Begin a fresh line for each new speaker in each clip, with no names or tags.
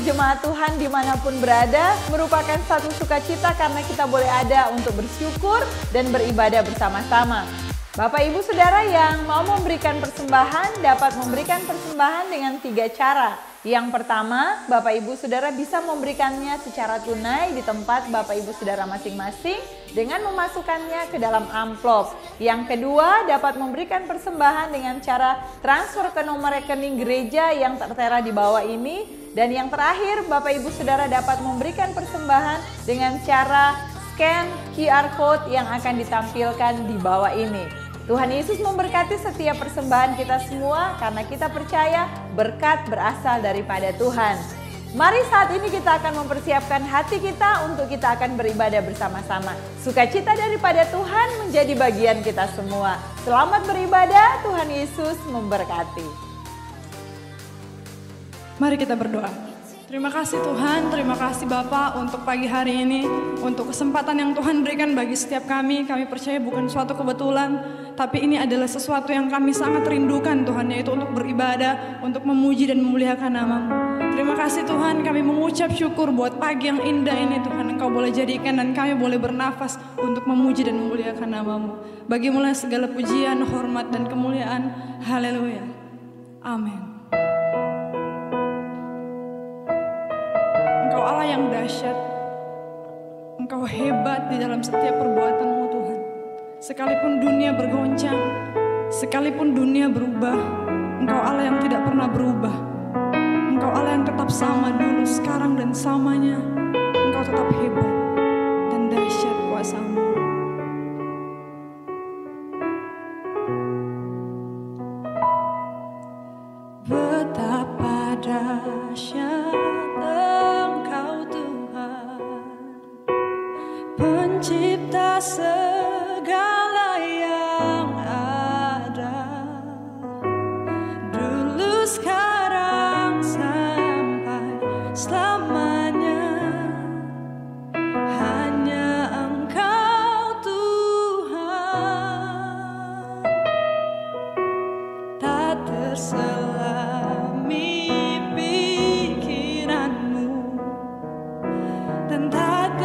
jemaat Tuhan dimanapun berada merupakan satu sukacita karena kita boleh ada untuk bersyukur dan beribadah bersama-sama. Bapak Ibu Saudara yang mau memberikan persembahan dapat memberikan persembahan dengan 3 cara. Yang pertama, Bapak Ibu Saudara bisa memberikannya secara tunai di tempat Bapak Ibu Saudara masing-masing dengan memasukkannya ke dalam amplop. Yang kedua, dapat memberikan persembahan dengan cara transfer ke nomor rekening gereja yang tertera di bawah ini. Dan yang terakhir, Bapak Ibu Saudara dapat memberikan persembahan dengan cara scan QR Code yang akan ditampilkan di bawah ini. Tuhan Yesus memberkati setiap persembahan kita semua karena kita percaya berkat berasal daripada Tuhan. Mari saat ini kita akan mempersiapkan hati kita untuk kita akan beribadah bersama-sama. Sukacita daripada Tuhan menjadi bagian kita semua. Selamat beribadah, Tuhan Yesus memberkati.
Mari kita berdoa. Terima kasih Tuhan, terima kasih Bapak untuk pagi hari ini, untuk kesempatan yang Tuhan berikan bagi setiap kami. Kami percaya bukan suatu kebetulan, tapi ini adalah sesuatu yang kami sangat rindukan Tuhan, yaitu untuk beribadah, untuk memuji dan memuliakan nama-Mu. Terima kasih Tuhan, kami mengucap syukur buat pagi yang indah ini Tuhan, Engkau boleh jadikan dan kami boleh bernafas untuk memuji dan memuliakan nama-Mu. Bagimu segala pujian, hormat dan kemuliaan. Haleluya. Amin. Engkau Allah yang dahsyat, Engkau hebat di dalam setiap perbuatan-Mu Tuhan. Sekalipun dunia bergoncang, sekalipun dunia berubah, Engkau Allah yang tidak pernah berubah. Engkau Allah yang tetap sama dulu, sekarang dan selamanya. Engkau tetap hebat dan dahsyat kuasa-Mu. Betapa dahsyat Pencipta segala yang ada, dulu sekarang sampai selamanya. Hanya Engkau Tuhan, tak terselami pikiran-Mu dan tak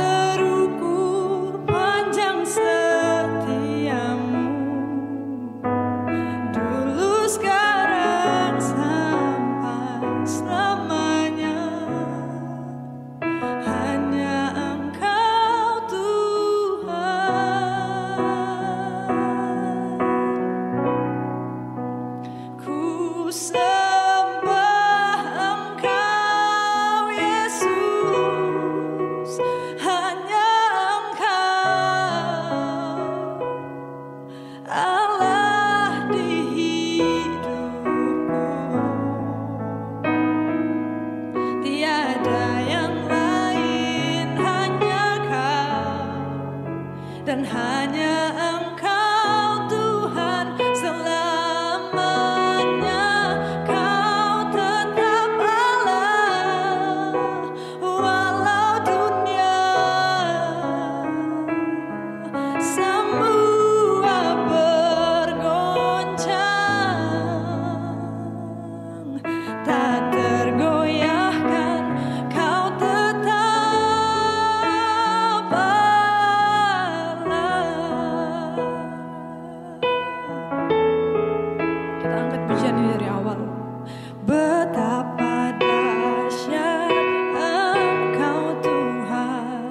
dan hanya Engkau Tuhan selamanya. Kau tetap Allah walau dunia semua bergoncang, tak tergoyahkan. Kau tetap pujian ini dari awal. Betapa dahsyat Engkau Tuhan,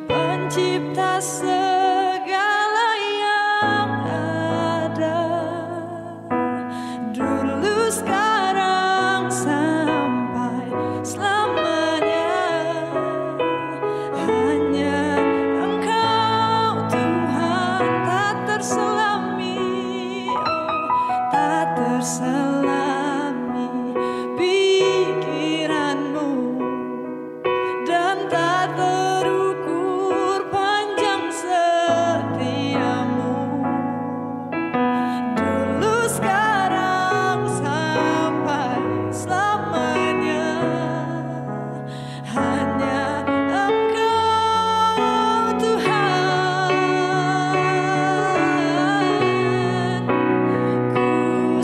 pencipta segala yang ada, dulu sekarang sampai selamanya. Hanya Engkau Tuhan, tak terselami, tak terselami pikiran-Mu dan tak terukur panjang setia-Mu, dulu sekarang sampai selamanya. Hanya Engkau Tuhan, ku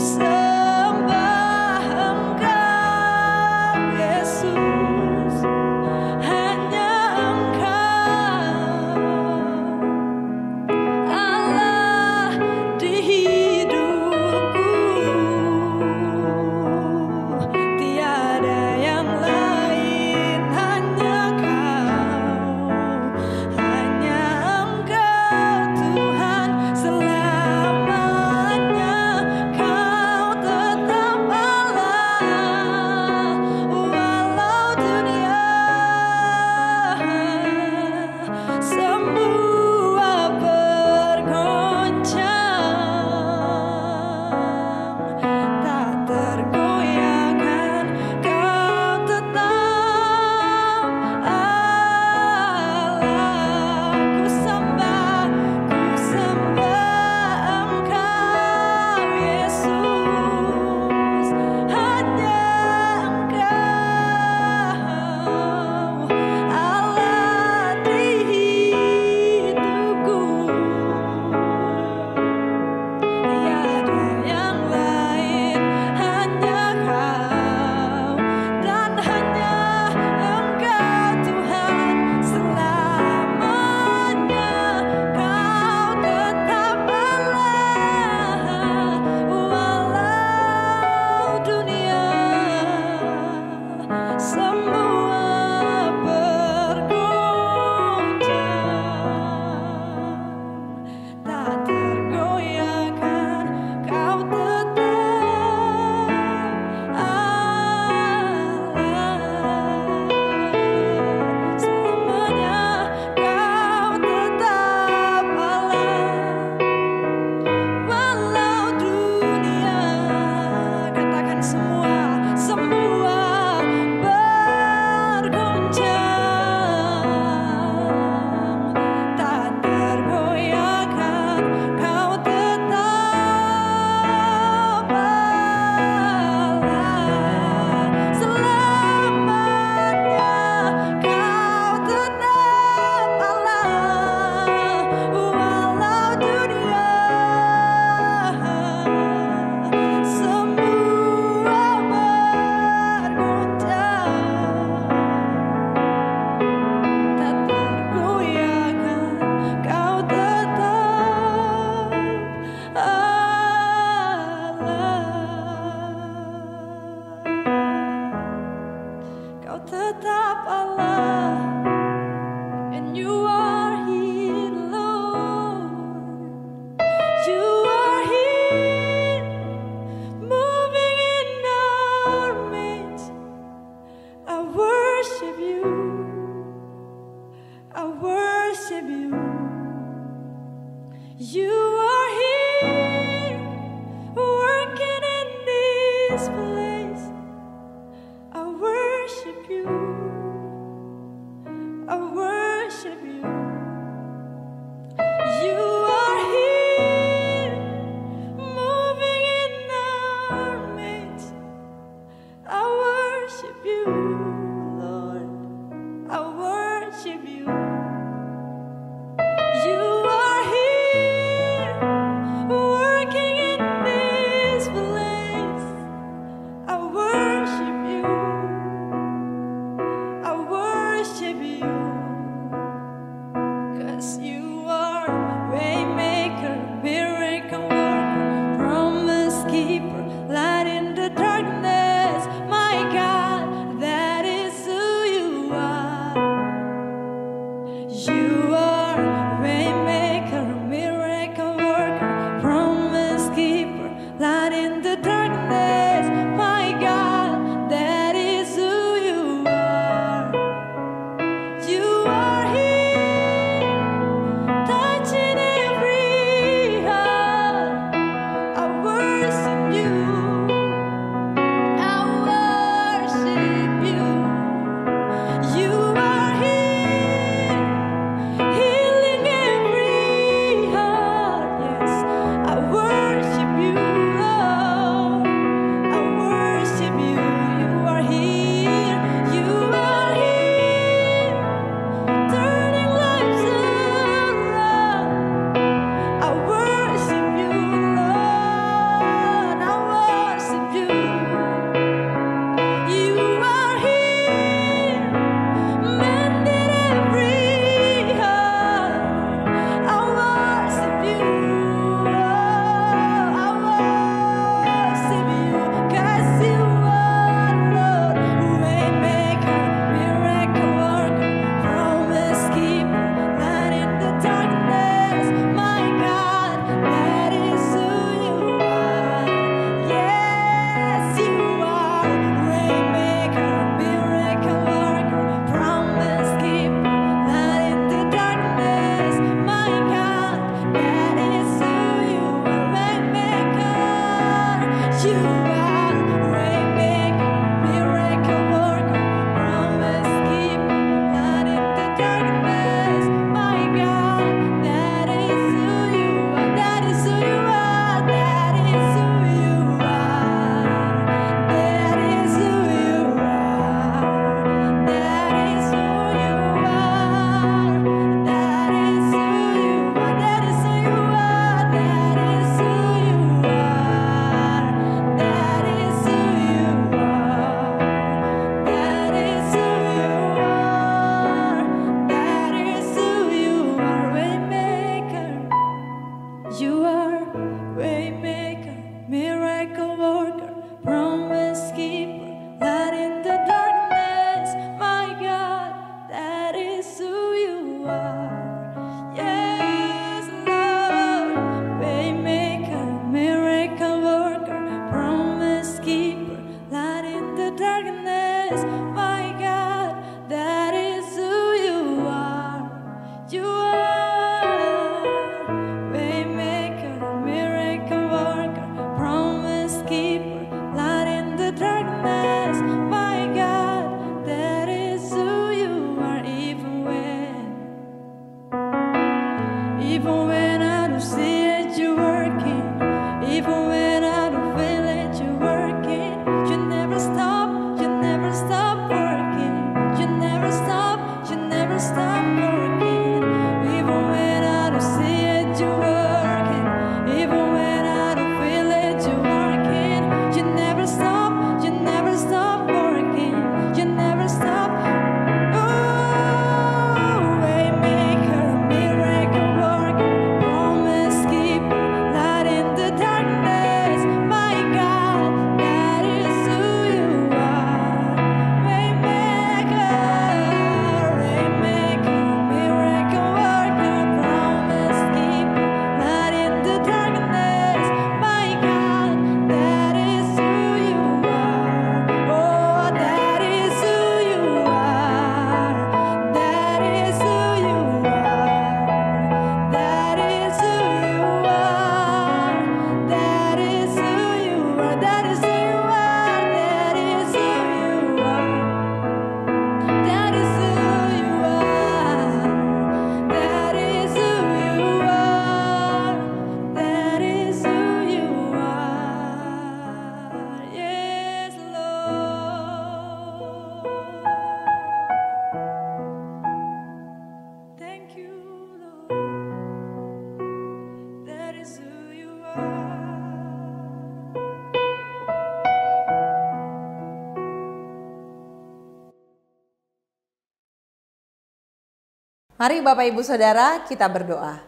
Mari Bapak Ibu Saudara kita berdoa.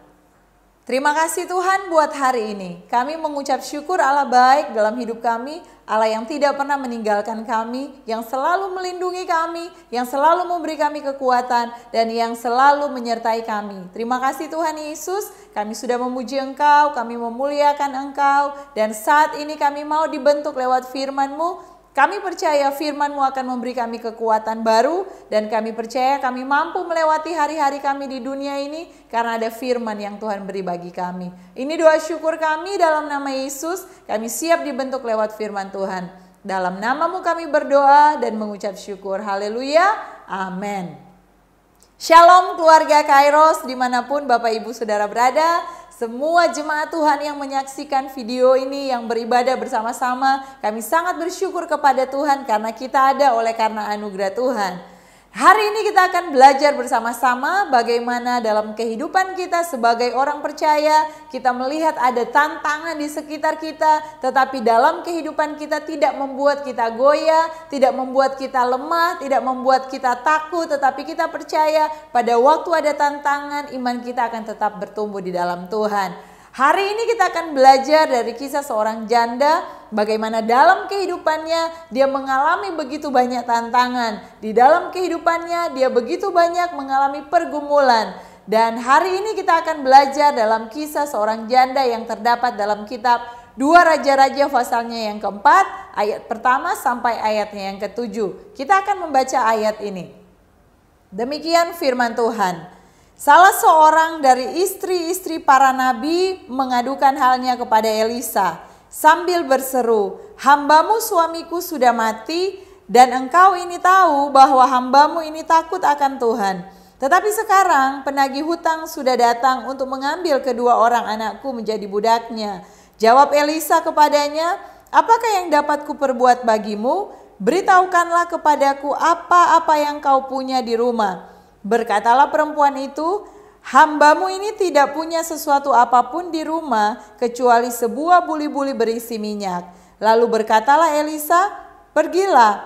Terima kasih Tuhan buat hari ini. Kami mengucap syukur Allah baik dalam hidup kami, Allah yang tidak pernah meninggalkan kami, yang selalu melindungi kami, yang selalu memberi kami kekuatan, dan yang selalu menyertai kami. Terima kasih Tuhan Yesus, kami sudah memuji Engkau, kami memuliakan Engkau, dan saat ini kami mau dibentuk lewat firman-Mu. Kami percaya firman-Mu akan memberi kami kekuatan baru, dan kami percaya kami mampu melewati hari-hari kami di dunia ini karena ada firman yang Tuhan beri bagi kami. Ini doa syukur kami dalam nama Yesus, kami siap dibentuk lewat firman Tuhan. Dalam nama-Mu kami berdoa dan mengucap syukur. Haleluya, amin. Shalom keluarga Kairos dimanapun Bapak Ibu Saudara berada. Semua jemaat Tuhan yang menyaksikan video ini, yang beribadah bersama-sama, kami sangat bersyukur kepada Tuhan karena kita ada oleh karena anugerah Tuhan. Hari ini kita akan belajar bersama-sama bagaimana dalam kehidupan kita sebagai orang percaya, kita melihat ada tantangan di sekitar kita, tetapi dalam kehidupan kita tidak membuat kita goyah, tidak membuat kita lemah, tidak membuat kita takut, tetapi kita percaya pada waktu ada tantangan, iman kita akan tetap bertumbuh di dalam Tuhan. Hari ini kita akan belajar dari kisah seorang janda, bagaimana dalam kehidupannya dia mengalami begitu banyak tantangan. Di dalam kehidupannya dia begitu banyak mengalami pergumulan. Dan hari ini kita akan belajar dalam kisah seorang janda yang terdapat dalam kitab 2 Raja-Raja pasalnya yang keempat, ayat pertama sampai ayatnya yang ketujuh. Kita akan membaca ayat ini. Demikian firman Tuhan. Salah seorang dari istri-istri para nabi mengadukan halnya kepada Elisa. sambil berseru, "Hambamu suamiku sudah mati, dan engkau ini tahu bahwa hambamu ini takut akan Tuhan. Tetapi sekarang penagih hutang sudah datang untuk mengambil kedua orang anakku menjadi budaknya." Jawab Elisa kepadanya, "Apakah yang dapat kuperbuat bagimu? Beritahukanlah kepadaku apa-apa yang kau punya di rumah." Berkatalah perempuan itu, "Hambamu ini tidak punya sesuatu apapun di rumah kecuali sebuah buli-buli berisi minyak." Lalu berkatalah Elisa, "Pergilah,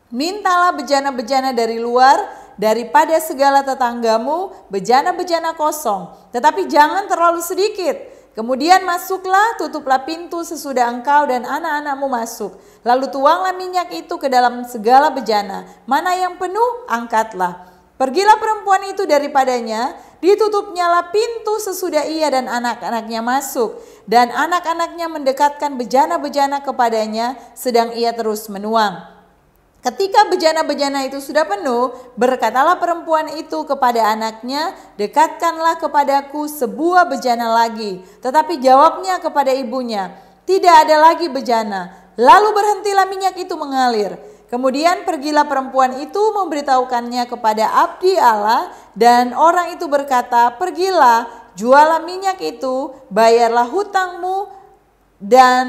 mintalah bejana-bejana dari luar daripada segala tetanggamu, bejana-bejana kosong, tetapi jangan terlalu sedikit. Kemudian masuklah, tutuplah pintu sesudah engkau dan anak-anakmu masuk. Lalu tuanglah minyak itu ke dalam segala bejana. Mana yang penuh, angkatlah." Pergilah perempuan itu daripadanya, ditutupnyalah pintu sesudah ia dan anak-anaknya masuk. Dan anak-anaknya mendekatkan bejana-bejana kepadanya, sedang ia terus menuang. Ketika bejana-bejana itu sudah penuh, berkatalah perempuan itu kepada anaknya, "Dekatkanlah kepadaku sebuah bejana lagi." Tetapi jawabnya kepada ibunya, "Tidak ada lagi bejana." Lalu berhentilah minyak itu mengalir. Kemudian pergilah perempuan itu memberitahukannya kepada abdi Allah, dan orang itu berkata, "Pergilah, jualah minyak itu, bayarlah hutangmu, dan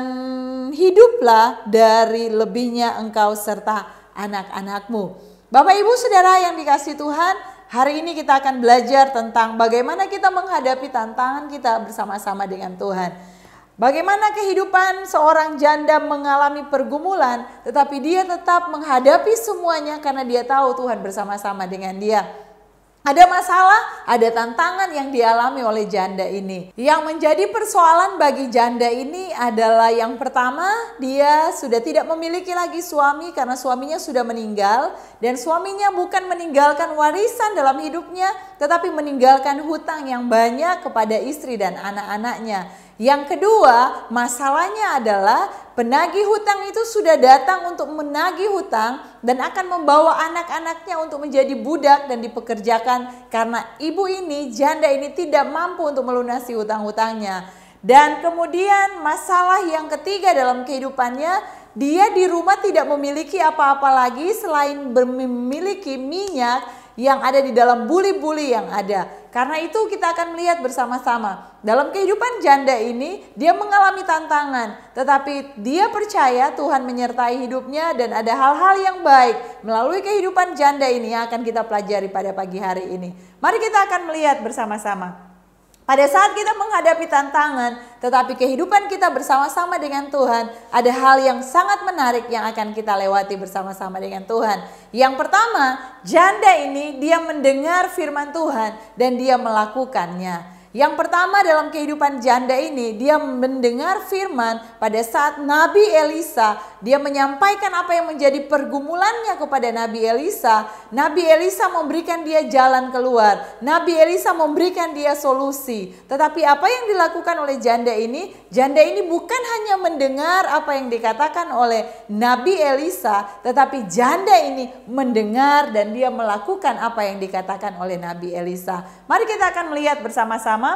hiduplah dari lebihnya engkau serta anak-anakmu." Bapak Ibu Saudara yang dikasihi Tuhan, hari ini kita akan belajar tentang bagaimana kita menghadapi tantangan kita bersama-sama dengan Tuhan. Bagaimana kehidupan seorang janda mengalami pergumulan, tetapi dia tetap menghadapi semuanya karena dia tahu Tuhan bersama-sama dengan dia. Ada masalah, ada tantangan yang dialami oleh janda ini. Yang menjadi persoalan bagi janda ini adalah yang pertama, dia sudah tidak memiliki lagi suami karena suaminya sudah meninggal. Dan suaminya bukan meninggalkan warisan dalam hidupnya, tetapi meninggalkan hutang yang banyak kepada istri dan anak-anaknya. Yang kedua, masalahnya adalah penagih hutang itu sudah datang untuk menagih hutang dan akan membawa anak-anaknya untuk menjadi budak dan dipekerjakan karena ibu ini, janda ini tidak mampu untuk melunasi hutang-hutangnya. Dan kemudian masalah yang ketiga dalam kehidupannya, dia di rumah tidak memiliki apa-apa lagi selain memiliki minyak yang ada di dalam buli-buli yang ada. Karena itu kita akan melihat bersama-sama. Dalam kehidupan janda ini dia mengalami tantangan. Tetapi dia percaya Tuhan menyertai hidupnya dan ada hal-hal yang baik melalui kehidupan janda ini yang akan kita pelajari pada pagi hari ini. Mari kita akan melihat bersama-sama. Pada saat kita menghadapi tantangan, tetapi kehidupan kita bersama-sama dengan Tuhan, ada hal yang sangat menarik yang akan kita lewati bersama-sama dengan Tuhan. Yang pertama, janda ini dia mendengar firman Tuhan dan dia melakukannya. Yang pertama dalam kehidupan janda ini, dia mendengar firman pada saat Nabi Elisa, dia menyampaikan apa yang menjadi pergumulannya kepada Nabi Elisa. Nabi Elisa memberikan dia jalan keluar. Nabi Elisa memberikan dia solusi. Tetapi apa yang dilakukan oleh janda ini? Janda ini bukan hanya mendengar apa yang dikatakan oleh Nabi Elisa, tetapi janda ini mendengar dan dia melakukan apa yang dikatakan oleh Nabi Elisa. Mari kita akan melihat bersama-sama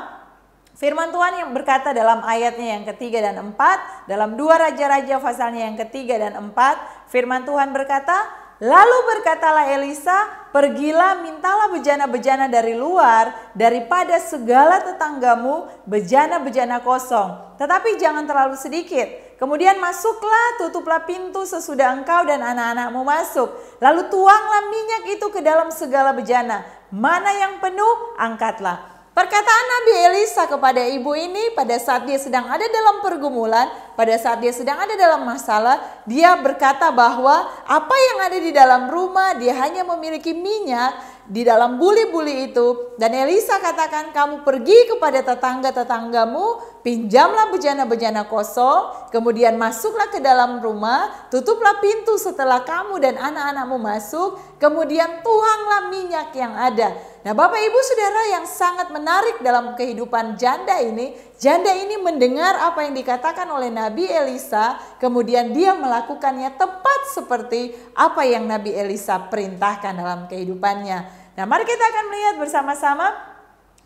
firman Tuhan yang berkata dalam ayatnya yang ketiga dan 4, dalam 2 Raja-Raja pasalnya yang ketiga dan 4, firman Tuhan berkata, "Lalu berkatalah Elisa, pergilah mintalah bejana-bejana dari luar daripada segala tetanggamu, bejana-bejana kosong, tetapi jangan terlalu sedikit. Kemudian masuklah, tutuplah pintu sesudah engkau dan anak-anakmu masuk. Lalu tuanglah minyak itu ke dalam segala bejana. Mana yang penuh, angkatlah." Perkataan Nabi Elisa kepada ibu ini pada saat dia sedang ada dalam pergumulan, pada saat dia sedang ada dalam masalah, dia berkata bahwa apa yang ada di dalam rumah dia hanya memiliki minyak di dalam buli-buli itu. Dan Elisa katakan, "Kamu pergi kepada tetangga-tetanggamu, pinjamlah bejana-bejana kosong, kemudian masuklah ke dalam rumah, tutuplah pintu setelah kamu dan anak-anakmu masuk, kemudian tuanglah minyak yang ada." Nah, Bapak Ibu Saudara yang sangat menarik dalam kehidupan janda ini mendengar apa yang dikatakan oleh Nabi Elisa, kemudian dia melakukannya tepat seperti apa yang Nabi Elisa perintahkan dalam kehidupannya. Nah, mari kita akan melihat bersama-sama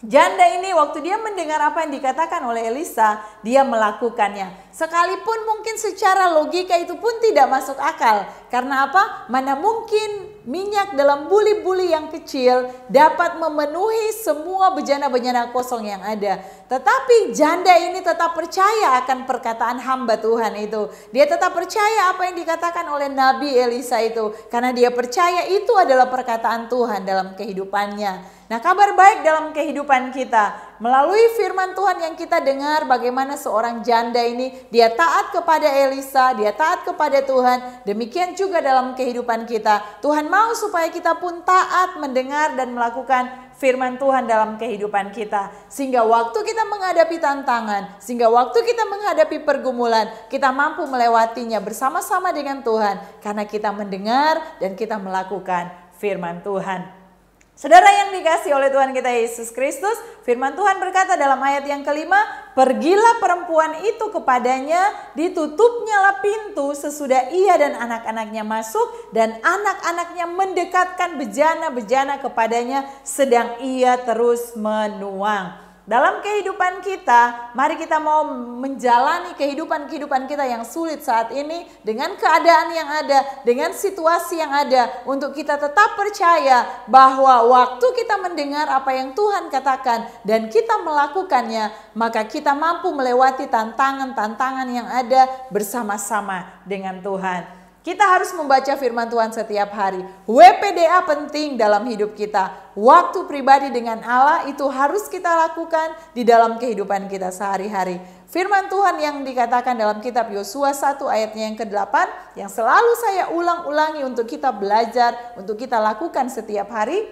Janda ini waktu dia mendengar apa yang dikatakan oleh Elisa, dia melakukannya. Sekalipun mungkin secara logika itu pun tidak masuk akal. Karena apa? Mana mungkin minyak dalam buli-buli yang kecil dapat memenuhi semua bejana-bejana kosong yang ada. Tetapi janda ini tetap percaya akan perkataan hamba Tuhan itu. Dia tetap percaya apa yang dikatakan oleh Nabi Elisa itu. Karena dia percaya itu adalah perkataan Tuhan dalam kehidupannya. Nah, kabar baik dalam kehidupan kita, melalui firman Tuhan yang kita dengar bagaimana seorang janda ini, dia taat kepada Elisa, dia taat kepada Tuhan. Demikian juga dalam kehidupan kita. Tuhan mau supaya kita pun taat mendengar dan melakukan firman Tuhan dalam kehidupan kita. Sehingga waktu kita menghadapi tantangan, sehingga waktu kita menghadapi pergumulan, kita mampu melewatinya bersama-sama dengan Tuhan. Karena kita mendengar dan kita melakukan firman Tuhan. Saudara yang dikasihi oleh Tuhan kita Yesus Kristus, firman Tuhan berkata dalam ayat yang kelima, pergilah perempuan itu kepadanya, ditutupnyalah pintu sesudah ia dan anak-anaknya masuk, dan anak-anaknya mendekatkan bejana-bejana kepadanya, sedang ia terus menuang. Dalam kehidupan kita, mari kita mau menjalani kehidupan kita yang sulit saat ini dengan keadaan yang ada, dengan situasi yang ada, untuk kita tetap percaya bahwa waktu kita mendengar apa yang Tuhan katakan dan kita melakukannya, maka kita mampu melewati tantangan-tantangan yang ada bersama-sama dengan Tuhan. Kita harus membaca firman Tuhan setiap hari. WPDA penting dalam hidup kita. Waktu pribadi dengan Allah itu harus kita lakukan di dalam kehidupan kita sehari-hari. Firman Tuhan yang dikatakan dalam kitab Yosua 1 ayatnya yang ke-8, yang selalu saya ulang-ulangi untuk kita belajar, untuk kita lakukan setiap hari.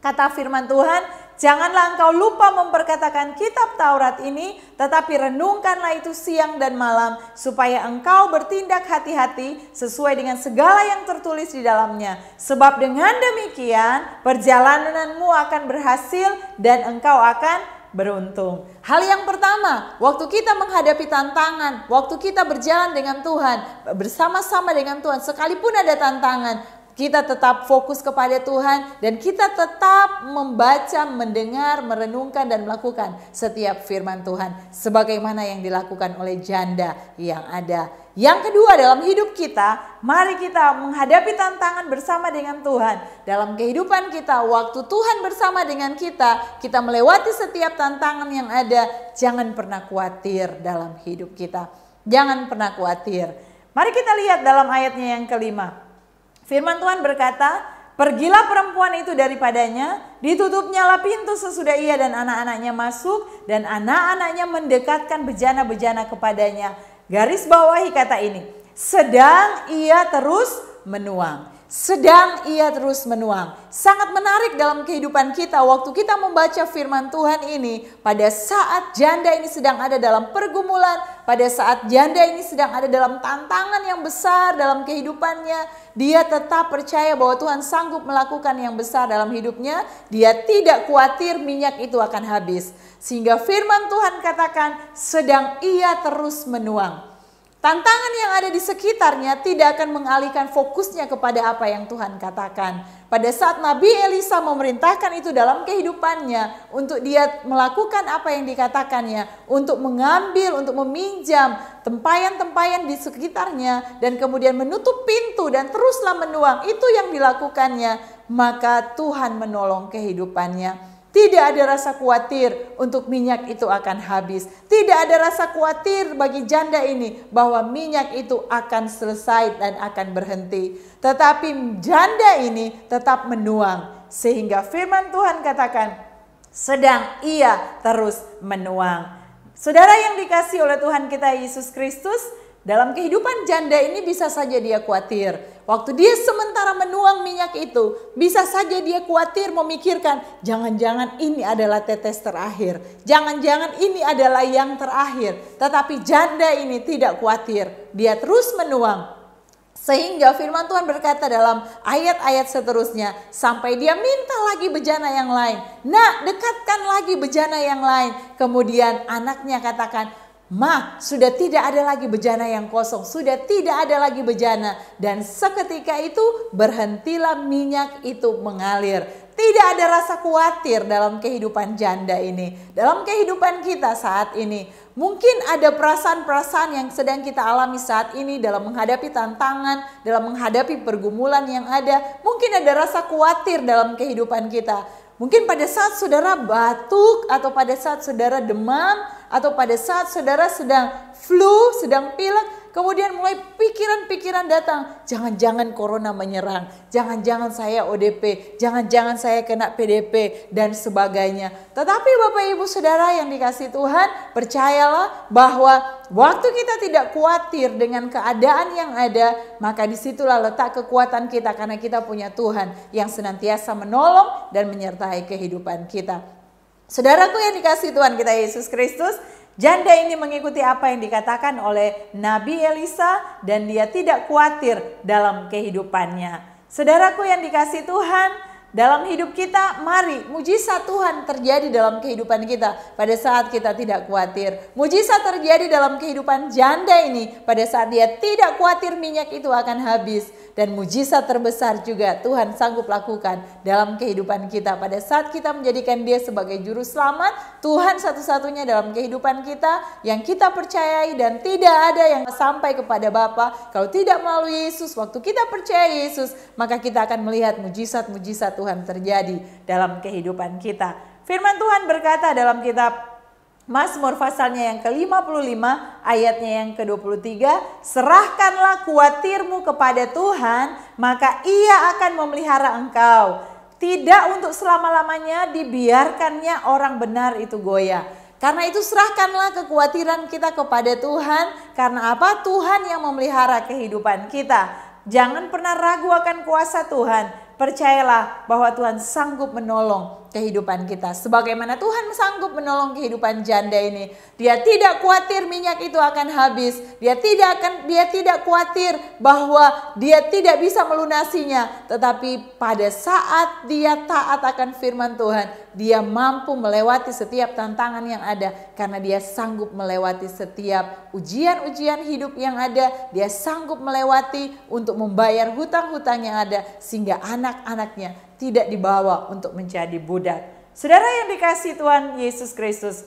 Kata firman Tuhan, janganlah engkau lupa memperkatakan kitab Taurat ini, tetapi renungkanlah itu siang dan malam, supaya engkau bertindak hati-hati sesuai dengan segala yang tertulis di dalamnya. Sebab dengan demikian perjalananmu akan berhasil dan engkau akan beruntung. Hal yang pertama, waktu kita menghadapi tantangan, waktu kita berjalan dengan Tuhan, bersama-sama dengan Tuhan, sekalipun ada tantangan, kita tetap fokus kepada Tuhan dan kita tetap membaca, mendengar, merenungkan dan melakukan setiap firman Tuhan sebagaimana yang dilakukan oleh janda yang ada. Yang kedua, dalam hidup kita, mari kita menghadapi tantangan bersama dengan Tuhan. Dalam kehidupan kita, waktu Tuhan bersama dengan kita, kita melewati setiap tantangan yang ada. Jangan pernah khawatir dalam hidup kita. Jangan pernah khawatir. Mari kita lihat dalam ayatnya yang kelima. Firman Tuhan berkata, pergilah perempuan itu daripadanya, ditutupnyalah pintu sesudah ia dan anak-anaknya masuk, dan anak-anaknya mendekatkan bejana-bejana kepadanya. Garis bawahi kata ini, sedang ia terus menuang. Sedang ia terus menuang. Sangat menarik dalam kehidupan kita waktu kita membaca firman Tuhan ini. Pada saat janda ini sedang ada dalam pergumulan, pada saat janda ini sedang ada dalam tantangan yang besar dalam kehidupannya, dia tetap percaya bahwa Tuhan sanggup melakukan yang besar dalam hidupnya. Dia tidak khawatir minyak itu akan habis. Sehingga firman Tuhan katakan, sedang ia terus menuang. Tantangan yang ada di sekitarnya tidak akan mengalihkan fokusnya kepada apa yang Tuhan katakan. Pada saat Nabi Elisa memerintahkan itu dalam kehidupannya untuk dia melakukan apa yang dikatakannya, untuk mengambil, untuk meminjam tempayan-tempayan di sekitarnya dan kemudian menutup pintu dan teruslah menuang, itu yang dilakukannya, maka Tuhan menolong kehidupannya. Tidak ada rasa khawatir untuk minyak itu akan habis. Tidak ada rasa khawatir bagi janda ini bahwa minyak itu akan selesai dan akan berhenti. Tetapi janda ini tetap menuang. Sehingga firman Tuhan katakan, sedang ia terus menuang. Saudara yang dikasihi oleh Tuhan kita Yesus Kristus, dalam kehidupan janda ini bisa saja dia khawatir. Waktu dia sementara menuang minyak itu, bisa saja dia khawatir memikirkan, jangan-jangan ini adalah tetes terakhir. Jangan-jangan ini adalah yang terakhir. Tetapi janda ini tidak khawatir. Dia terus menuang. Sehingga firman Tuhan berkata dalam ayat-ayat seterusnya, sampai dia minta lagi bejana yang lain. Nah, dekatkan lagi bejana yang lain. Kemudian anaknya katakan, Ma, sudah tidak ada lagi bejana yang kosong, sudah tidak ada lagi bejana. Dan seketika itu berhentilah minyak itu mengalir. Tidak ada rasa khawatir dalam kehidupan janda ini. Dalam kehidupan kita saat ini, mungkin ada perasaan-perasaan yang sedang kita alami saat ini dalam menghadapi tantangan, dalam menghadapi pergumulan yang ada. Mungkin ada rasa khawatir dalam kehidupan kita. Mungkin pada saat saudara batuk, atau pada saat saudara demam, atau pada saat saudara sedang flu, sedang pilek, kemudian mulai pikiran-pikiran datang. Jangan-jangan corona menyerang, jangan-jangan saya ODP, jangan-jangan saya kena PDP, dan sebagainya. Tetapi Bapak Ibu Saudara yang dikasihi Tuhan, percayalah bahwa waktu kita tidak khawatir dengan keadaan yang ada, maka disitulah letak kekuatan kita, karena kita punya Tuhan yang senantiasa menolong dan menyertai kehidupan kita. Saudaraku yang dikasihi Tuhan kita Yesus Kristus, janda ini mengikuti apa yang dikatakan oleh Nabi Elisa dan dia tidak khawatir dalam kehidupannya. Saudaraku yang dikasihi Tuhan, dalam hidup kita, mari mujizat Tuhan terjadi dalam kehidupan kita pada saat kita tidak khawatir. Mujizat terjadi dalam kehidupan janda ini pada saat dia tidak khawatir minyak itu akan habis. Dan mujizat terbesar juga Tuhan sanggup lakukan dalam kehidupan kita pada saat kita menjadikan dia sebagai juru selamat. Tuhan satu-satunya dalam kehidupan kita yang kita percayai, dan tidak ada yang sampai kepada Bapa kalau tidak melalui Yesus. Waktu kita percaya Yesus, maka kita akan melihat mujizat-mujizat Tuhan terjadi dalam kehidupan kita. Firman Tuhan berkata dalam kitab Mazmur pasalnya yang ke-55 ayatnya yang ke-23, serahkanlah khawatirmu kepada Tuhan, maka Ia akan memelihara engkau. Tidak untuk selama-lamanya dibiarkannya orang benar itu goyah. Karena itu serahkanlah kekhawatiran kita kepada Tuhan, karena apa? Tuhan yang memelihara kehidupan kita. Jangan pernah ragu akan kuasa Tuhan. Percayalah bahwa Tuhan sanggup menolong kehidupan kita. Sebagaimana Tuhan sanggup menolong kehidupan janda ini. Dia tidak khawatir minyak itu akan habis. Dia tidak khawatir bahwa dia tidak bisa melunasinya. Tetapi pada saat dia taat akan firman Tuhan, dia mampu melewati setiap tantangan yang ada. Karena dia sanggup melewati setiap ujian-ujian hidup yang ada. Dia sanggup melewati untuk membayar hutang-hutang yang ada. Sehingga anak-anaknya tidak dibawa untuk menjadi budak. Saudara yang dikasihi Tuhan Yesus Kristus,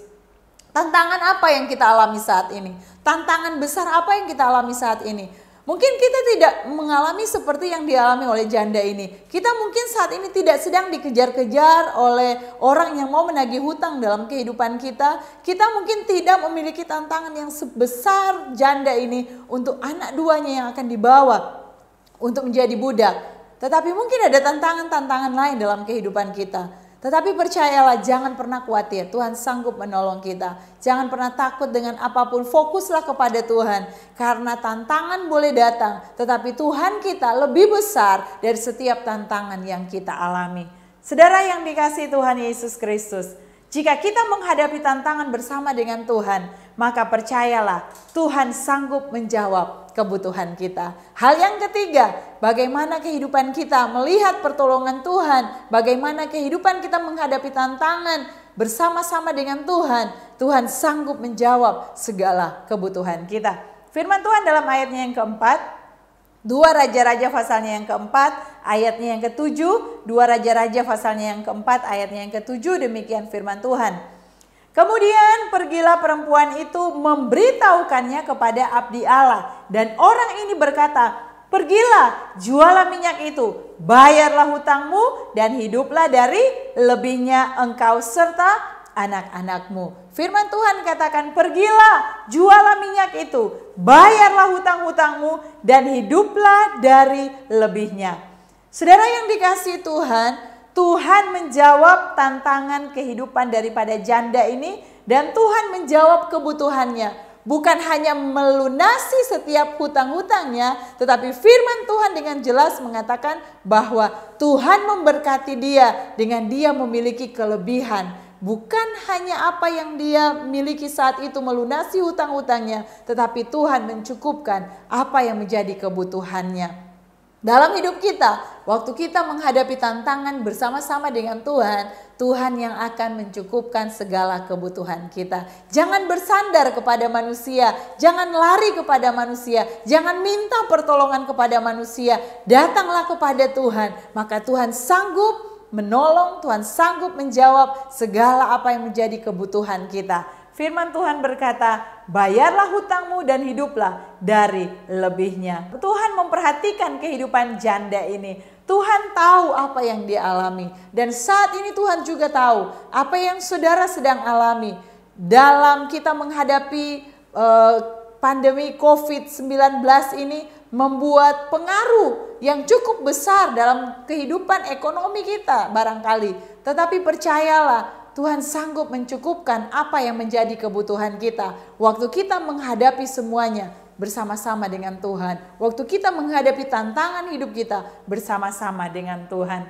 tantangan apa yang kita alami saat ini? Tantangan besar apa yang kita alami saat ini? Mungkin kita tidak mengalami seperti yang dialami oleh janda ini. Kita mungkin saat ini tidak sedang dikejar-kejar oleh orang yang mau menagih hutang dalam kehidupan kita. Kita mungkin tidak memiliki tantangan yang sebesar janda ini untuk anak duanya yang akan dibawa untuk menjadi budak. Tetapi mungkin ada tantangan-tantangan lain dalam kehidupan kita. Tetapi percayalah, jangan pernah khawatir. Tuhan sanggup menolong kita. Jangan pernah takut dengan apapun. Fokuslah kepada Tuhan. Karena tantangan boleh datang, tetapi Tuhan kita lebih besar dari setiap tantangan yang kita alami. Saudara yang dikasihi Tuhan Yesus Kristus, jika kita menghadapi tantangan bersama dengan Tuhan, maka percayalah Tuhan sanggup menjawab kebutuhan kita. Hal yang ketiga, bagaimana kehidupan kita melihat pertolongan Tuhan, bagaimana kehidupan kita menghadapi tantangan bersama-sama dengan Tuhan. Tuhan sanggup menjawab segala kebutuhan kita. Firman Tuhan dalam ayatnya yang keempat, 2 Raja-Raja pasalnya yang keempat, ayatnya yang ketujuh. 2 Raja-Raja pasalnya yang keempat, ayatnya yang ketujuh, demikian firman Tuhan. Kemudian pergilah perempuan itu memberitahukannya kepada abdi Allah. Dan orang ini berkata, pergilah, jualah minyak itu, bayarlah hutangmu, dan hiduplah dari lebihnya engkau serta anak-anakmu. Firman Tuhan katakan, pergilah, jualah minyak itu, bayarlah hutang-hutangmu, dan hiduplah dari lebihnya. Saudara yang dikasihi Tuhan, Tuhan menjawab tantangan kehidupan daripada janda ini, dan Tuhan menjawab kebutuhannya. Bukan hanya melunasi setiap hutang-hutangnya, tetapi firman Tuhan dengan jelas mengatakan bahwa Tuhan memberkati dia dengan dia memiliki kelebihan. Bukan hanya apa yang dia miliki saat itu melunasi hutang-hutangnya, tetapi Tuhan mencukupkan apa yang menjadi kebutuhannya. Dalam hidup kita, waktu kita menghadapi tantangan bersama-sama dengan Tuhan, Tuhan yang akan mencukupkan segala kebutuhan kita. Jangan bersandar kepada manusia, jangan lari kepada manusia, jangan minta pertolongan kepada manusia. Datanglah kepada Tuhan, maka Tuhan sanggup menolong, Tuhan sanggup menjawab segala apa yang menjadi kebutuhan kita. Firman Tuhan berkata, bayarlah hutangmu dan hiduplah dari lebihnya. Tuhan memperhatikan kehidupan janda ini. Tuhan tahu apa yang dia alami. Dan saat ini Tuhan juga tahu apa yang saudara sedang alami. Dalam kita menghadapi pandemi COVID-19 ini membuat pengaruh yang cukup besar dalam kehidupan ekonomi kita barangkali. Tetapi percayalah, Tuhan sanggup mencukupkan apa yang menjadi kebutuhan kita. Waktu kita menghadapi semuanya bersama-sama dengan Tuhan. Waktu kita menghadapi tantangan hidup kita bersama-sama dengan Tuhan.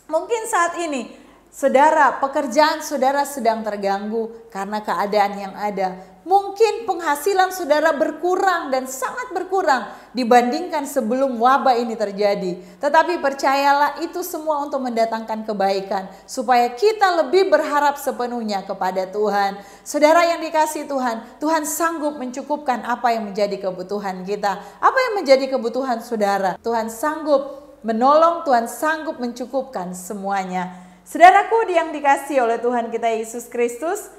Mungkin saat ini saudara, pekerjaan saudara sedang terganggu karena keadaan yang ada. Mungkin penghasilan saudara berkurang dan sangat berkurang dibandingkan sebelum wabah ini terjadi. Tetapi percayalah, itu semua untuk mendatangkan kebaikan, supaya kita lebih berharap sepenuhnya kepada Tuhan. Saudara yang dikasihi Tuhan, Tuhan sanggup mencukupkan apa yang menjadi kebutuhan kita. Apa yang menjadi kebutuhan saudara? Tuhan sanggup menolong, Tuhan sanggup mencukupkan semuanya. Saudaraku yang dikasihi oleh Tuhan kita Yesus Kristus,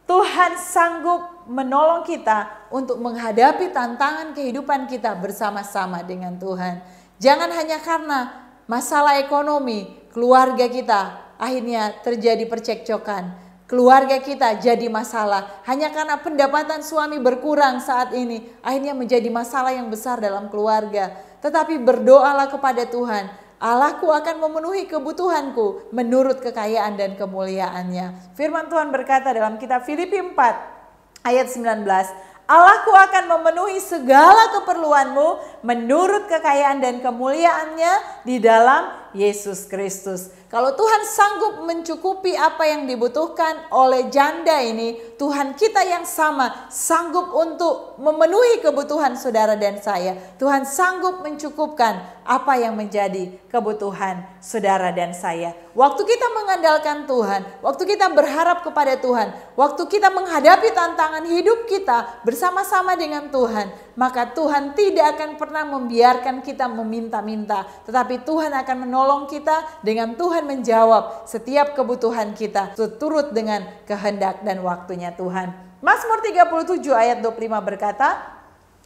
Tuhan sanggup menolong kita untuk menghadapi tantangan kehidupan kita bersama-sama dengan Tuhan. Jangan hanya karena masalah ekonomi, keluarga kita akhirnya terjadi percekcokan. Keluarga kita jadi masalah. Hanya karena pendapatan suami berkurang saat ini, akhirnya menjadi masalah yang besar dalam keluarga. Tetapi berdoalah kepada Tuhan. Allahku akan memenuhi kebutuhanku menurut kekayaan dan kemuliaannya. Firman Tuhan berkata dalam kitab Filipi 4 ayat 19, Allahku akan memenuhi segala keperluanmu menurut kekayaan dan kemuliaannya di dalam Yesus Kristus. Kalau Tuhan sanggup mencukupi apa yang dibutuhkan oleh janda ini, Tuhan kita yang sama sanggup untuk memenuhi kebutuhan saudara dan saya. Tuhan sanggup mencukupkan apa yang menjadi kebutuhan saudara dan saya. Waktu kita mengandalkan Tuhan, waktu kita berharap kepada Tuhan, waktu kita menghadapi tantangan hidup kita bersama-sama dengan Tuhan, maka Tuhan tidak akan pernah membiarkan kita meminta-minta, tetapi Tuhan akan menolong kita dengan Tuhan menjawab setiap kebutuhan kita seturut dengan kehendak dan waktunya Tuhan. Mazmur 37 ayat 25 berkata,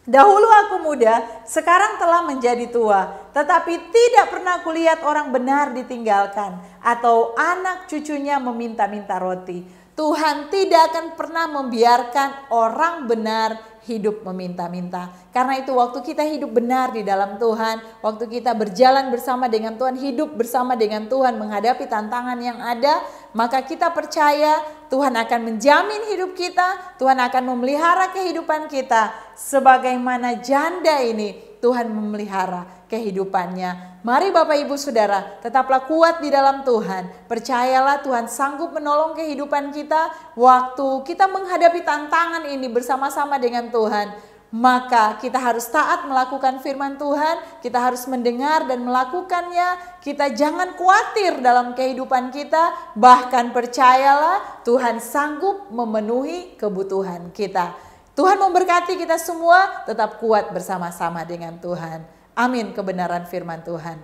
dahulu aku muda, sekarang telah menjadi tua, tetapi tidak pernah kulihat orang benar ditinggalkan atau anak cucunya meminta-minta roti. Tuhan tidak akan pernah membiarkan orang benar hidup meminta-minta. Karena itu waktu kita hidup benar di dalam Tuhan, waktu kita berjalan bersama dengan Tuhan, hidup bersama dengan Tuhan, menghadapi tantangan yang ada, maka kita percaya Tuhan akan menjamin hidup kita, Tuhan akan memelihara kehidupan kita. Sebagaimana janda ini, Tuhan memelihara kehidupannya. Mari Bapak Ibu Saudara, tetaplah kuat di dalam Tuhan. Percayalah Tuhan sanggup menolong kehidupan kita waktu kita menghadapi tantangan ini bersama-sama dengan Tuhan. Maka kita harus taat melakukan firman Tuhan, kita harus mendengar dan melakukannya. Kita jangan khawatir dalam kehidupan kita, bahkan percayalah Tuhan sanggup memenuhi kebutuhan kita. Tuhan memberkati kita semua, tetap kuat bersama-sama dengan Tuhan. Amin, kebenaran firman Tuhan.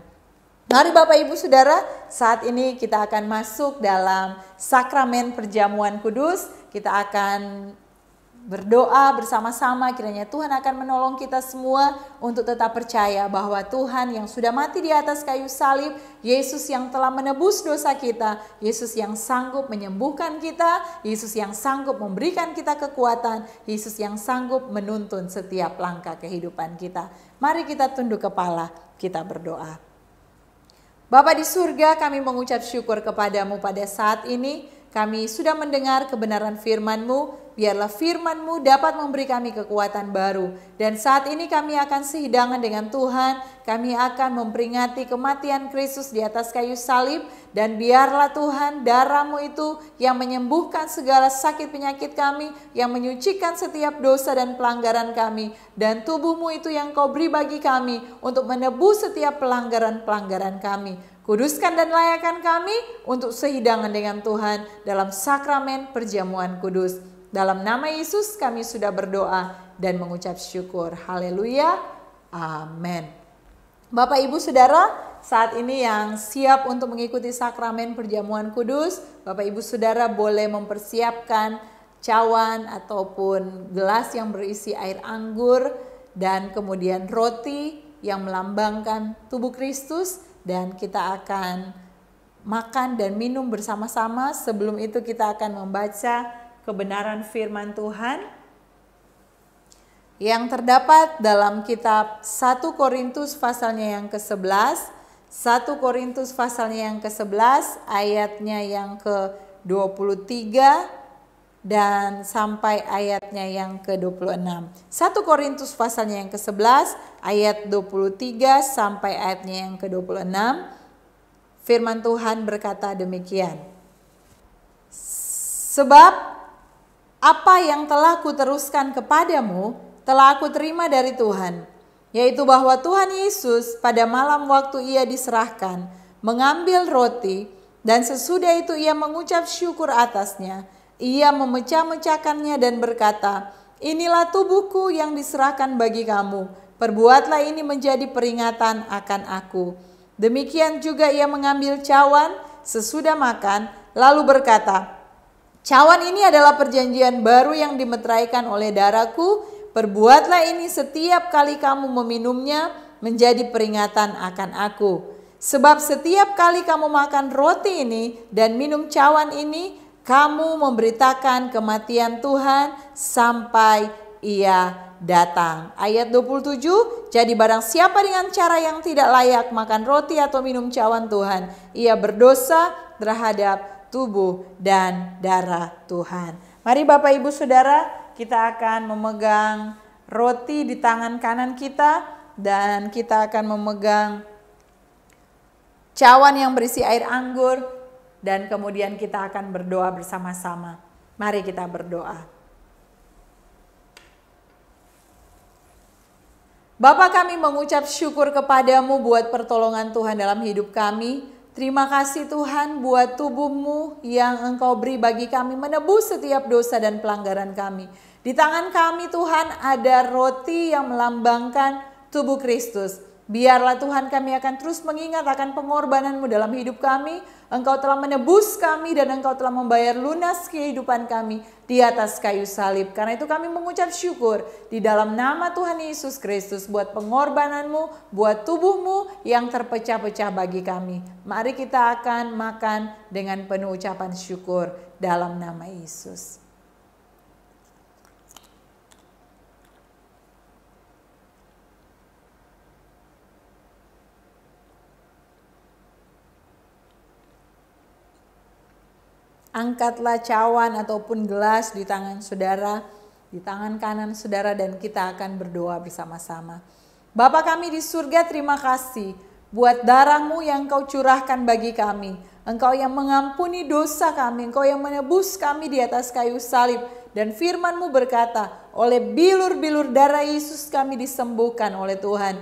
Mari Bapak Ibu Saudara, saat ini kita akan masuk dalam sakramen perjamuan kudus. Kita akan berdoa bersama-sama, kiranya Tuhan akan menolong kita semua untuk tetap percaya bahwa Tuhan yang sudah mati di atas kayu salib, Yesus yang telah menebus dosa kita, Yesus yang sanggup menyembuhkan kita, Yesus yang sanggup memberikan kita kekuatan, Yesus yang sanggup menuntun setiap langkah kehidupan kita. Mari kita tunduk kepala, kita berdoa. Bapa di surga, kami mengucap syukur kepadamu pada saat ini. Kami sudah mendengar kebenaran firman-Mu. Biarlah firman-Mu dapat memberi kami kekuatan baru. Dan saat ini kami akan sehidangan dengan Tuhan. Kami akan memperingati kematian Kristus di atas kayu salib. Dan biarlah Tuhan, darah-Mu itu yang menyembuhkan segala sakit penyakit kami, yang menyucikan setiap dosa dan pelanggaran kami. Dan tubuh-Mu itu yang Kau beri bagi kami untuk menebus setiap pelanggaran-pelanggaran kami. Kuduskan dan layakkan kami untuk sehidangan dengan Tuhan dalam sakramen perjamuan kudus. Dalam nama Yesus kami sudah berdoa dan mengucap syukur. Haleluya. Amin. Bapak Ibu Saudara, saat ini yang siap untuk mengikuti sakramen perjamuan kudus, Bapak Ibu Saudara boleh mempersiapkan cawan ataupun gelas yang berisi air anggur dan kemudian roti yang melambangkan tubuh Kristus, dan kita akan makan dan minum bersama-sama. Sebelum itu kita akan membaca kebenaran firman Tuhan yang terdapat dalam kitab 1 Korintus pasalnya yang ke-11, 1 Korintus pasalnya yang ke-11 ayatnya yang ke-23 dan sampai ayatnya yang ke-26. 1 Korintus pasalnya yang ke-11 ayat 23 sampai ayatnya yang ke-26. Firman Tuhan berkata demikian. Sebab apa yang telah kuteruskan kepadamu telah aku terima dari Tuhan, yaitu bahwa Tuhan Yesus pada malam waktu ia diserahkan mengambil roti, dan sesudah itu ia mengucap syukur atasnya, ia memecah-mecahkannya dan berkata, inilah tubuhku yang diserahkan bagi kamu, perbuatlah ini menjadi peringatan akan aku. Demikian juga ia mengambil cawan sesudah makan, lalu berkata, cawan ini adalah perjanjian baru yang dimeteraikan oleh darahku. Perbuatlah ini setiap kali kamu meminumnya menjadi peringatan akan aku. Sebab setiap kali kamu makan roti ini dan minum cawan ini, kamu memberitakan kematian Tuhan sampai ia datang. Ayat 27, jadi barang siapa dengan cara yang tidak layak makan roti atau minum cawan Tuhan, ia berdosa terhadap tubuh dan darah Tuhan. Mari Bapak Ibu Saudara, kita akan memegang roti di tangan kanan kita dan kita akan memegang cawan yang berisi air anggur dan kemudian kita akan berdoa bersama-sama. Mari kita berdoa. Bapa, kami mengucap syukur kepadamu buat pertolongan Tuhan dalam hidup kami. Terima kasih Tuhan buat tubuh-Mu yang Engkau beri bagi kami menebus setiap dosa dan pelanggaran kami. Di tangan kami Tuhan ada roti yang melambangkan tubuh Kristus. Biarlah Tuhan kami akan terus mengingat akan pengorbanan-Mu dalam hidup kami. Engkau telah menebus kami dan Engkau telah membayar lunas kehidupan kami di atas kayu salib. Karena itu kami mengucap syukur di dalam nama Tuhan Yesus Kristus buat pengorbanan-Mu, buat tubuh-Mu yang terpecah-pecah bagi kami. Mari kita akan makan dengan penuh ucapan syukur dalam nama Yesus. Angkatlah cawan ataupun gelas di tangan saudara, di tangan kanan saudara, dan kita akan berdoa bersama-sama. Bapa kami di surga, terima kasih buat darah-Mu yang Engkau curahkan bagi kami. Engkau yang mengampuni dosa kami, Engkau yang menebus kami di atas kayu salib. Dan firman-Mu berkata, oleh bilur-bilur darah Yesus kami disembuhkan oleh Tuhan.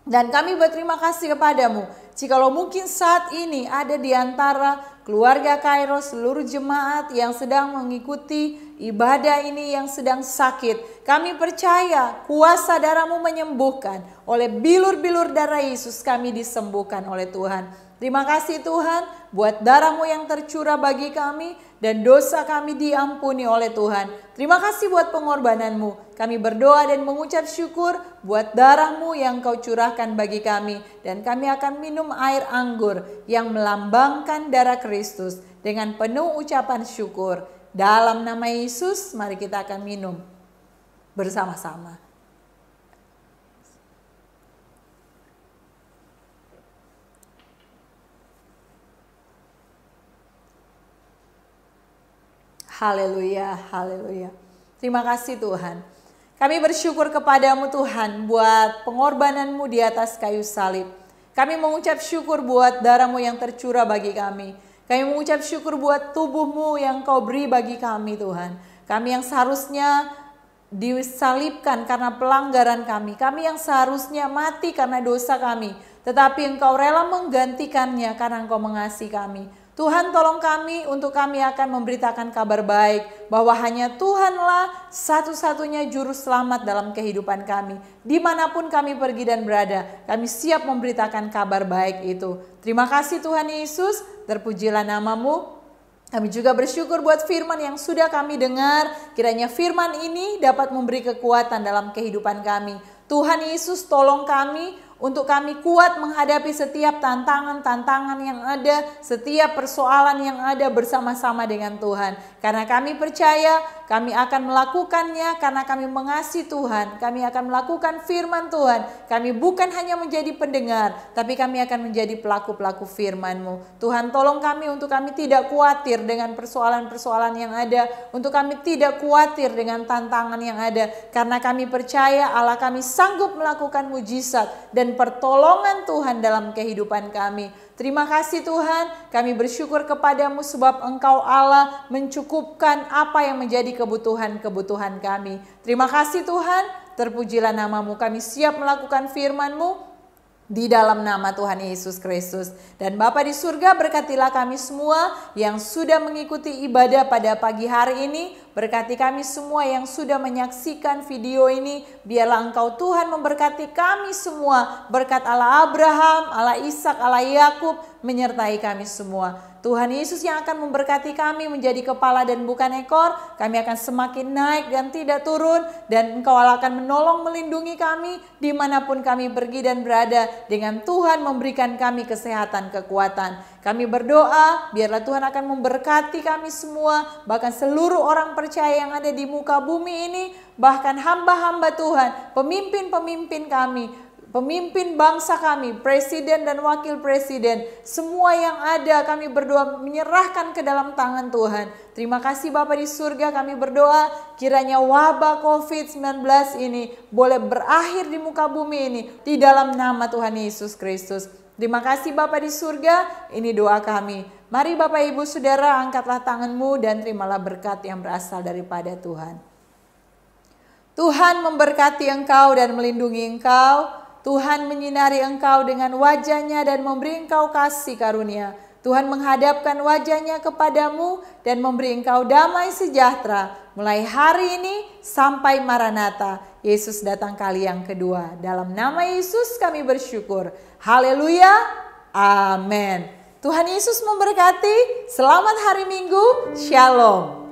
Dan kami berterima kasih kepadamu. Jikalau mungkin saat ini ada di antara keluarga Kairos, seluruh jemaat yang sedang mengikuti ibadah ini yang sedang sakit, kami percaya kuasa darah-Mu menyembuhkan. Oleh bilur-bilur darah Yesus kami disembuhkan oleh Tuhan. Terima kasih Tuhan buat darah-Mu yang tercurah bagi kami dan dosa kami diampuni oleh Tuhan. Terima kasih buat pengorbanan-Mu. Kami berdoa dan mengucap syukur buat darah-Mu yang Kau curahkan bagi kami. Dan kami akan minum air anggur yang melambangkan darah Kristus dengan penuh ucapan syukur. Dalam nama Yesus, mari kita akan minum bersama-sama. Haleluya, haleluya. Terima kasih Tuhan. Kami bersyukur kepadamu Tuhan buat pengorbanan-Mu di atas kayu salib. Kami mengucap syukur buat darah-Mu yang tercurah bagi kami. Kami mengucap syukur buat tubuh-Mu yang Kau beri bagi kami Tuhan. Kami yang seharusnya disalibkan karena pelanggaran kami. Kami yang seharusnya mati karena dosa kami. Tetapi Engkau rela menggantikannya karena Engkau mengasihi kami. Tuhan tolong kami untuk kami akan memberitakan kabar baik bahwa hanya Tuhanlah satu-satunya juru selamat dalam kehidupan kami. Dimanapun kami pergi dan berada, kami siap memberitakan kabar baik itu. Terima kasih Tuhan Yesus, terpujilah nama-Mu. Kami juga bersyukur buat firman yang sudah kami dengar. Kiranya firman ini dapat memberi kekuatan dalam kehidupan kami. Tuhan Yesus tolong kami untuk kami kuat menghadapi setiap tantangan-tantangan yang ada, setiap persoalan yang ada bersama-sama dengan Tuhan. Karena kami percaya kami akan melakukannya karena kami mengasihi Tuhan. Kami akan melakukan firman Tuhan. Kami bukan hanya menjadi pendengar, tapi kami akan menjadi pelaku-pelaku firman-Mu. Tuhan tolong kami untuk kami tidak khawatir dengan persoalan-persoalan yang ada. Untuk kami tidak khawatir dengan tantangan yang ada. Karena kami percaya Allah kami sanggup melakukan mujizat dan pertolongan Tuhan dalam kehidupan kami. Terima kasih Tuhan, kami bersyukur kepadamu sebab Engkau Allah mencukupkan apa yang menjadi kebutuhan-kebutuhan kami. Terima kasih Tuhan, terpujilah nama-Mu, kami siap melakukan firman-Mu di dalam nama Tuhan Yesus Kristus. Dan Bapa di surga, berkatilah kami semua yang sudah mengikuti ibadah pada pagi hari ini. Berkati kami semua yang sudah menyaksikan video ini. Biarlah Engkau Tuhan memberkati kami semua. Berkat Allah Abraham, Allah Ishak, Allah Yakub menyertai kami semua. Tuhan Yesus yang akan memberkati kami menjadi kepala dan bukan ekor. Kami akan semakin naik dan tidak turun. Dan Engkau Allah akan menolong melindungi kami dimanapun kami pergi dan berada. Dengan Tuhan memberikan kami kesehatan, kekuatan. Kami berdoa biarlah Tuhan akan memberkati kami semua. Bahkan seluruh orang percaya yang ada di muka bumi ini. Bahkan hamba-hamba Tuhan, pemimpin-pemimpin kami, pemimpin bangsa kami, presiden dan wakil presiden, semua yang ada kami berdoa menyerahkan ke dalam tangan Tuhan. Terima kasih Bapa di surga, kami berdoa kiranya wabah COVID-19 ini boleh berakhir di muka bumi ini di dalam nama Tuhan Yesus Kristus. Terima kasih Bapa di surga, ini doa kami. Mari Bapak Ibu Saudara angkatlah tanganmu dan terimalah berkat yang berasal daripada Tuhan. Tuhan memberkati engkau dan melindungi engkau. Tuhan menyinari engkau dengan wajah-Nya dan memberi engkau kasih karunia. Tuhan menghadapkan wajah-Nya kepadamu dan memberi engkau damai sejahtera. Mulai hari ini sampai Maranatha, Yesus datang kali yang kedua. Dalam nama Yesus kami bersyukur. Haleluya. Amin. Tuhan Yesus memberkati. Selamat hari Minggu. Shalom.